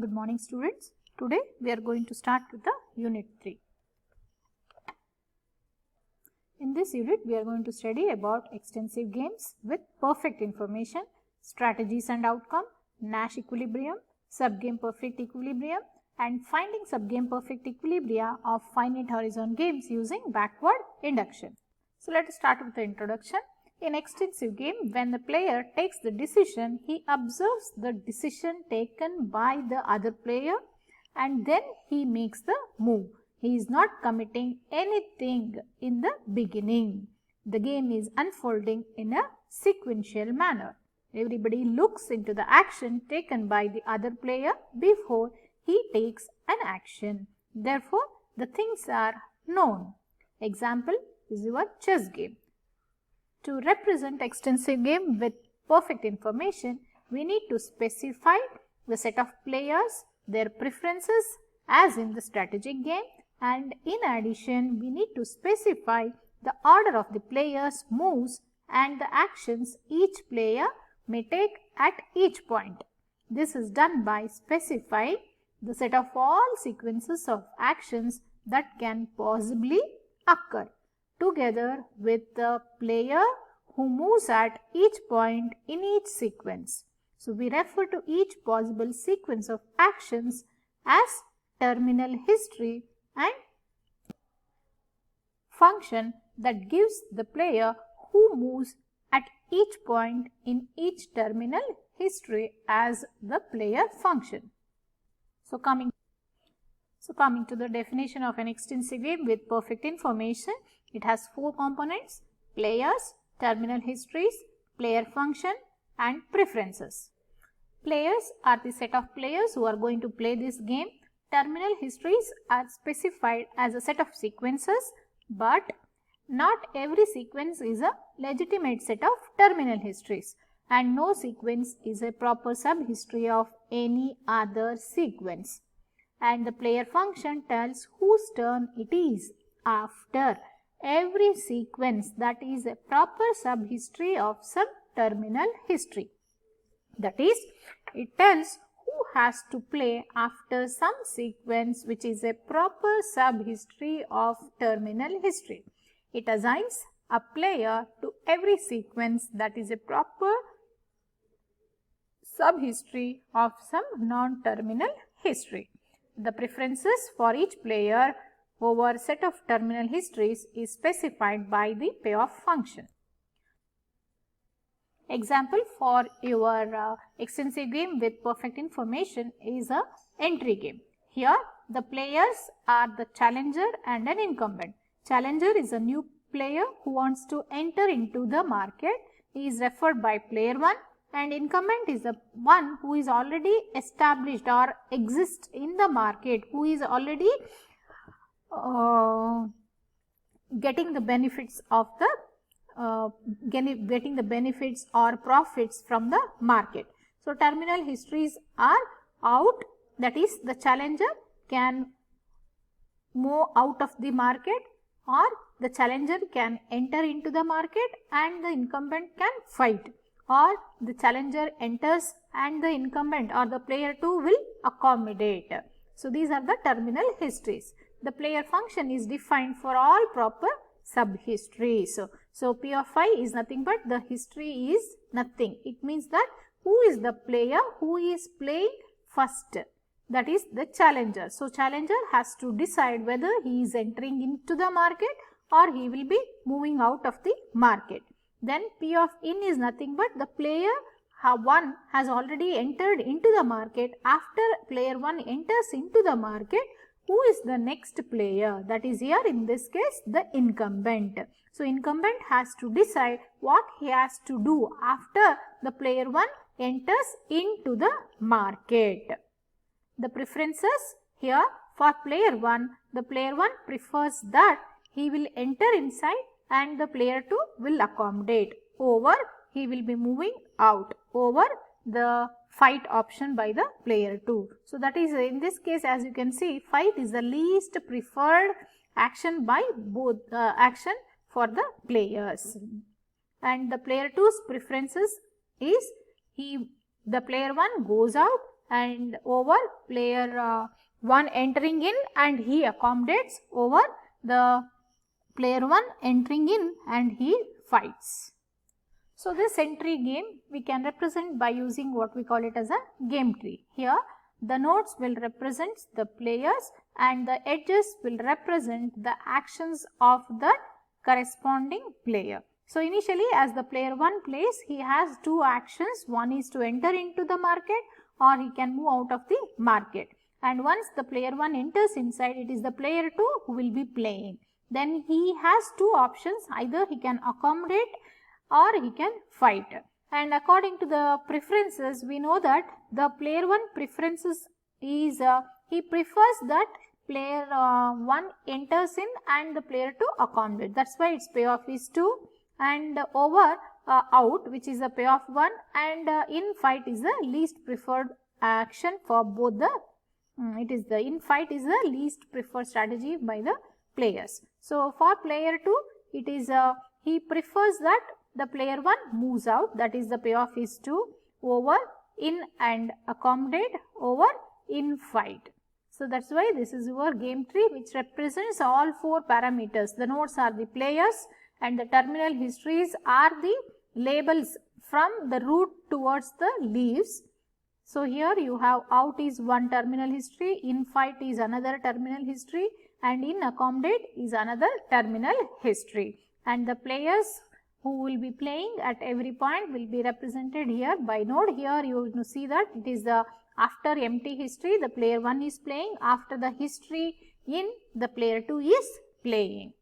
Good morning students. Today we are going to start with the unit 3. In this unit we are going to study about extensive games with perfect information, strategies and outcome, Nash equilibrium, subgame perfect equilibrium and finding subgame perfect equilibria of finite horizon games using backward induction. So let us start with the introduction. In extensive game, when the player takes the decision, he observes the decision taken by the other player and then he makes the move. He is not committing anything in the beginning. The game is unfolding in a sequential manner. Everybody looks into the action taken by the other player before he takes an action. Therefore, the things are known. Example is your chess game. To represent extensive game with perfect information, we need to specify the set of players, their preferences as in the strategic game, and in addition, we need to specify the order of the players' moves and the actions each player may take at each point. This is done by specifying the set of all sequences of actions that can possibly occur, together with the player who moves at each point in each sequence. So, we refer to each possible sequence of actions as terminal history and function that gives the player who moves at each point in each terminal history as the player function. So, coming to the definition of an extensive game with perfect information, it has 4 components: players, terminal histories, player function and preferences. Players are the set of players who are going to play this game. Terminal histories are specified as a set of sequences, but not every sequence is a legitimate set of terminal histories and no sequence is a proper sub-history of any other sequence. And the player function tells whose turn it is after every sequence, that is a proper sub-history of some terminal history. That is, it tells who has to play after some sequence which is a proper sub-history of terminal history. It assigns a player to every sequence that is a proper sub-history of some non-terminal history. The preferences for each player over set of terminal histories is specified by the payoff function. Example for your extensive game with perfect information is a entry game. Here the players are the challenger and an incumbent. Challenger is a new player who wants to enter into the market. He is referred by player 1 and incumbent is the one who is already established or exists in the market, who is already getting the benefits of the getting the benefits or profits from the market. So, terminal histories are out, that is the challenger can move out of the market or the challenger can enter into the market and the incumbent can fight, or the challenger enters and the incumbent or the player 2 will accommodate. So, these are the terminal histories. The player function is defined for all proper sub-histories. So, P of I is nothing but the history is nothing. It means that who is the player who is playing first, that is the challenger. So, challenger has to decide whether he is entering into the market or he will be moving out of the market. Then P of in is nothing but the player 1 has already entered into the market. After player 1 enters into the market, who is the next player? That is here in this case the incumbent. So, incumbent has to decide what he has to do after the player 1 enters into the market. The preferences here for player 1, the player 1 prefers that he will enter inside and the player 2 will accommodate over he will be moving out over the fight option by the player 2. So, that is in this case, as you can see, fight is the least preferred action by both action for the players, and the player 2's preferences is the player 1 goes out and over player 1 entering in and he accommodates over the player 1 entering in and he fights. So, this entry game we can represent by using what we call it as a game tree. Here the nodes will represent the players and the edges will represent the actions of the corresponding player. So, initially as the player 1 plays, he has two actions. One is to enter into the market or he can move out of the market. And once the player 1 enters inside, it is the player 2 who will be playing. Then he has two options, either he can accommodate or he can fight. And according to the preferences, we know that the player 1 preferences is, he prefers that player 1 enters in and the player 2 accommodate. That is why its payoff is 2, and over out, which is a payoff 1, and in fight is the least preferred action for both the, it is the in fight is the least preferred strategy by the players. So, for player 2, it is he prefers that the player 1 moves out, that is the payoff is 2, over in and accommodate over in fight. So, that is why this is your game tree which represents all 4 parameters. The nodes are the players and the terminal histories are the labels from the root towards the leaves. So, here you have out is one terminal history, in fight is another terminal history, and in accommodate is another terminal history. And the players who will be playing at every point will be represented here by node. Here you will see that it is the after empty history, the player 1 is playing, after the history in, the player 2 is playing.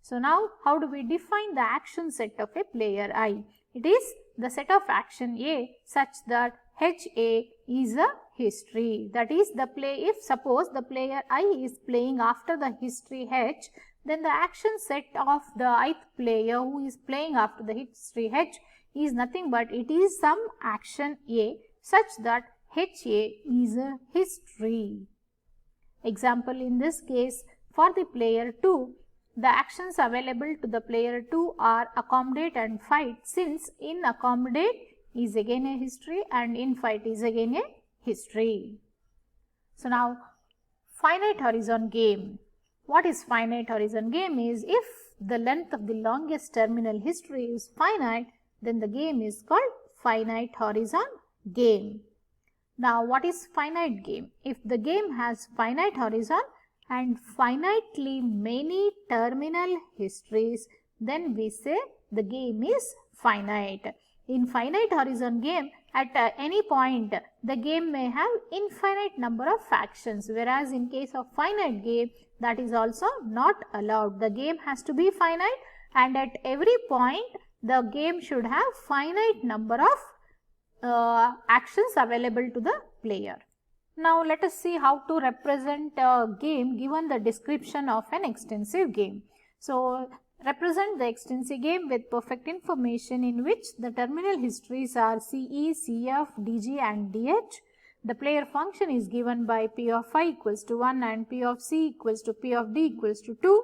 So, now how do we define the action set of a player I? It is the set of action A such that HA is a history. That is the play, if suppose the player I is playing after the history H, then the action set of the ith player who is playing after the history H is nothing but it is some action A such that HA is a history. Example, in this case, for the player 2, the actions available to the player 2 are accommodate and fight, since in accommodate is again a history and in fight is again a history. So, now finite horizon game. What is finite horizon game is, if the length of the longest terminal history is finite, then the game is called finite horizon game. Now, what is finite game? If the game has finite horizon and finitely many terminal histories, then we say the game is finite. In finite horizon game, at any point the game may have infinite number of actions, whereas in case of finite game, that is also not allowed. The game has to be finite and at every point the game should have finite number of actions available to the player. Now, let us see how to represent a game given the description of an extensive game. So, represent the extensive game with perfect information in which the terminal histories are CE, CF, DG and DH. The player function is given by P of I equals to 1 and P of C equals to P of D equals to 2.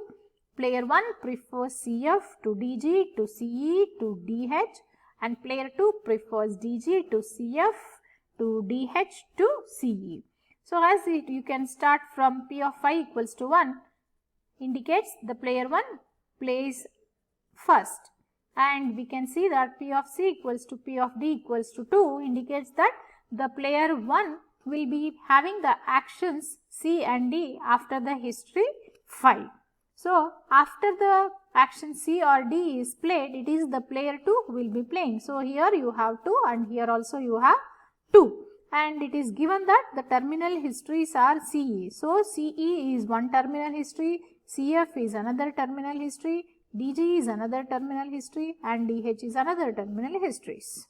Player 1 prefers CF to DG to CE to DH, and player 2 prefers DG to CF to DH to CE. So, as you can start from P of I equals to 1 indicates the player 1 plays first, and we can see that P of C equals to P of D equals to 2 indicates that the player 1 will be having the actions C and D after the history 5. So, after the action C or D is played, it is the player 2 who will be playing. So, here you have 2 and here also you have 2, and it is given that the terminal histories are CE. So, CE is one terminal history, CF is another terminal history, DG is another terminal history and DH is another terminal histories.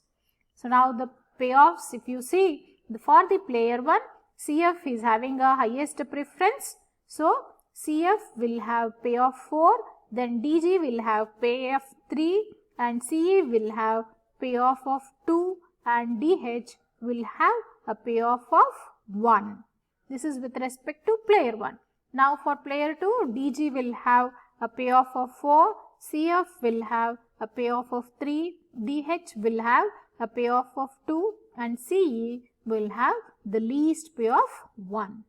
So, now the payoffs, if you see, for the player 1, CF is having a highest preference. So, CF will have payoff 4, then DG will have payoff 3 and CE will have payoff of 2 and DH will have a payoff of 1. This is with respect to player 1. Now, for player 2, DG will have a payoff of 4, CF will have a payoff of 3, DH will have a payoff of 2 and CE will have the least pay of 1.